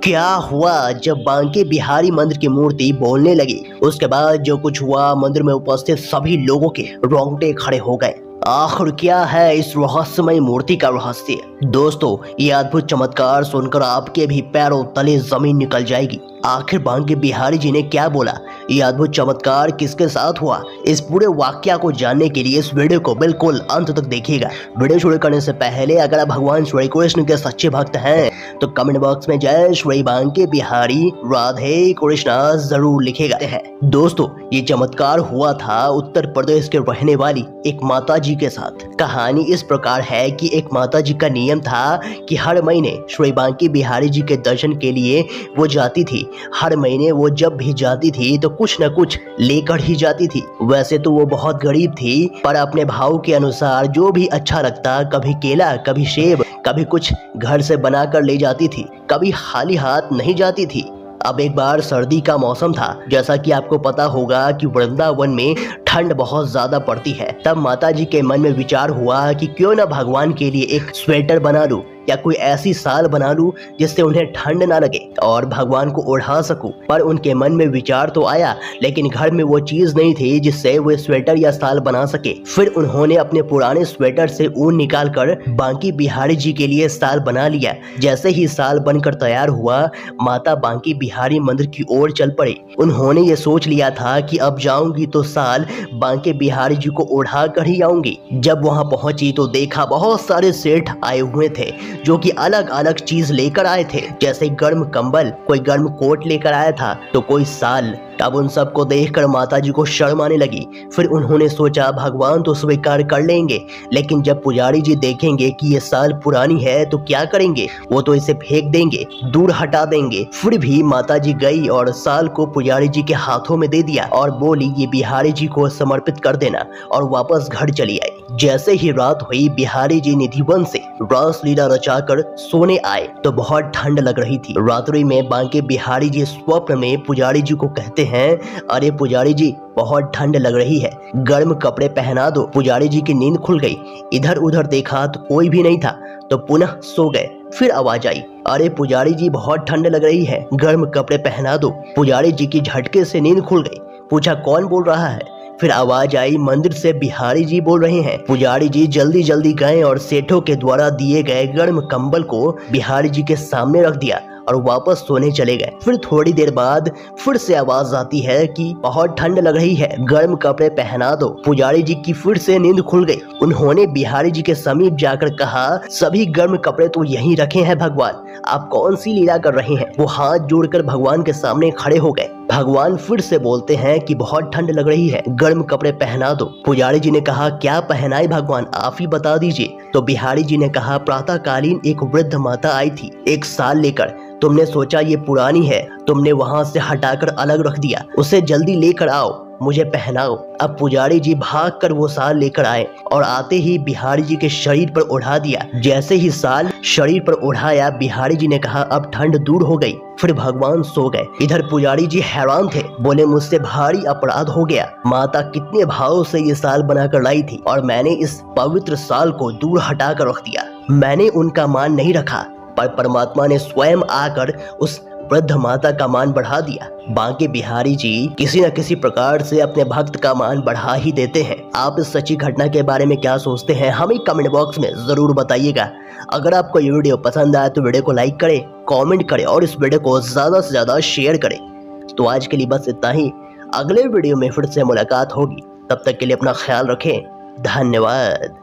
क्या हुआ जब बांके बिहारी मंदिर की मूर्ति बोलने लगी। उसके बाद जो कुछ हुआ, मंदिर में उपस्थित सभी लोगों के रोंगटे खड़े हो गए। आखिर क्या है इस रहस्यमय मूर्ति का रहस्य? दोस्तों, ये अद्भुत चमत्कार सुनकर आपके भी पैरों तले जमीन निकल जाएगी। आखिर बांके बिहारी जी ने क्या बोला, ये अद्भुत चमत्कार किसके साथ हुआ, इस पूरे वाकया को जानने के लिए इस वीडियो को बिल्कुल अंत तक देखिएगा। वीडियो शुरू करने से पहले अगर आप भगवान श्री कृष्ण के सच्चे भक्त हैं तो कमेंट बॉक्स में जय श्री बांके बिहारी राधे कृष्णा जरूर लिखेगा। दोस्तों, ये चमत्कार हुआ था उत्तर प्रदेश के रहने वाली एक माता जी के साथ। कहानी इस प्रकार है कि एक माता जी का नियम था कि हर महीने श्री बांके बिहारी जी के दर्शन के लिए वो जाती थी। हर महीने वो जब भी जाती थी तो कुछ न कुछ लेकर ही जाती थी। वैसे तो वो बहुत गरीब थी, पर अपने भाव के अनुसार जो भी अच्छा लगता, कभी केला, कभी सेब, कभी कुछ घर से बना कर ले जाती थी, कभी खाली हाथ नहीं जाती थी। अब एक बार सर्दी का मौसम था। जैसा कि आपको पता होगा कि वृंदावन में ठंड बहुत ज्यादा पड़ती है। तब माता जी के मन में विचार हुआ कि क्यों न भगवान के लिए एक स्वेटर बना लूं या कोई ऐसी साल बना लूं जिससे उन्हें ठंड ना लगे और भगवान को ओढ़ा सकूं। पर उनके मन में विचार तो आया, लेकिन घर में वो चीज नहीं थी जिससे वे स्वेटर या साल बना सके। फिर उन्होंने अपने पुराने स्वेटर से ऊन निकालकर बांके बिहारी जी के लिए साल बना लिया। जैसे ही साल बनकर तैयार हुआ, माता बांके बिहारी मंदिर की ओर चल पड़ी। उन्होंने ये सोच लिया था कि अब जाऊंगी तो साल बांके बिहारी जी को ओढ़ा कर ही आऊंगी। जब वहां पहुंची तो देखा बहुत सारे सेठ आए हुए थे जो कि अलग अलग चीज लेकर आए थे। जैसे गर्म कंबल, कोई गर्म कोट लेकर आया था तो कोई साल। अब उन सबको देखकर माता जी को शर्म आने लगी। फिर उन्होंने सोचा भगवान तो स्वीकार कर लेंगे, लेकिन जब पुजारी जी देखेंगे कि ये साल पुरानी है तो क्या करेंगे, वो तो इसे फेंक देंगे, दूर हटा देंगे। फिर भी माता जी गई और साल को पुजारी जी के हाथों में दे दिया और बोली ये बिहारी जी को समर्पित कर देना, और वापस घर चली आई। जैसे ही रात हुई, बिहारी जी निधिवन से रास लीला रचाकर सोने आए तो बहुत ठंड लग रही थी। रात्रि में बांके बिहारी जी स्वप्न में पुजारी जी को कहते हैं, अरे पुजारी जी बहुत ठंड लग रही है, गर्म कपड़े पहना दो। पुजारी जी की नींद खुल गई। इधर उधर देखा तो कोई भी नहीं था तो पुनः सो गए। फिर आवाज आई, अरे पुजारी जी बहुत ठंड लग रही है, गर्म कपड़े पहना दो। पुजारी जी की झटके से नींद खुल गई। पूछा कौन बोल रहा है? फिर आवाज आई, मंदिर से बिहारी जी बोल रहे हैं। पुजारी जी जल्दी जल्दी गए और सेठों के द्वारा दिए गए गर्म कंबल को बिहारी जी के सामने रख दिया और वापस सोने चले गए। फिर थोड़ी देर बाद फिर से आवाज आती है कि बहुत ठंड लग रही है, गर्म कपड़े पहना दो। पुजारी जी की फिर से नींद खुल गई। उन्होंने बिहारी जी के समीप जाकर कहा, सभी गर्म कपड़े तो यहीं रखे हैं भगवान, आप कौन सी लीला कर रहे हैं? वो हाथ जोड़कर भगवान के सामने खड़े हो गए। भगवान फिर से बोलते हैं कि बहुत ठंड लग रही है, गर्म कपड़े पहना दो। पुजारी जी ने कहा, क्या पहनाए भगवान, आप ही बता दीजिए। तो बिहारी जी ने कहा, प्रातःकालीन एक वृद्ध माता आई थी एक साल लेकर, तुमने सोचा ये पुरानी है, तुमने वहां से हटाकर अलग रख दिया, उसे जल्दी लेकर आओ, मुझे पहनाओ। अब पुजारी जी भागकर वो साल लेकर आए और आते ही बिहारी जी के शरीर पर उड़ा दिया। जैसे ही साल शरीर पर उड़ाया, बिहारी जी ने कहा अब ठंड दूर हो गई। फिर भगवान सो गए। इधर पुजारी जी हैरान थे, बोले मुझसे भारी अपराध हो गया। माता कितने भाव से ये साल बनाकर लाई थी और मैंने इस पवित्र साल को दूर हटा कर रख दिया। मैंने उनका मान नहीं रखा, पर परमात्मा ने स्वयं आकर उस वृद्ध माता का मान बढ़ा दिया। बांके बिहारी जी किसी न किसी प्रकार से अपने भक्त का मान बढ़ा ही देते हैं। आप इस सच्ची घटना के बारे में क्या सोचते हैं, हमें कमेंट बॉक्स में जरूर बताइएगा। अगर आपको ये वीडियो पसंद आए तो वीडियो को लाइक करें, कमेंट करें और इस वीडियो को ज्यादा से ज्यादा शेयर करें। तो आज के लिए बस इतना ही। अगले वीडियो में फिर से मुलाकात होगी, तब तक के लिए अपना ख्याल रखें। धन्यवाद।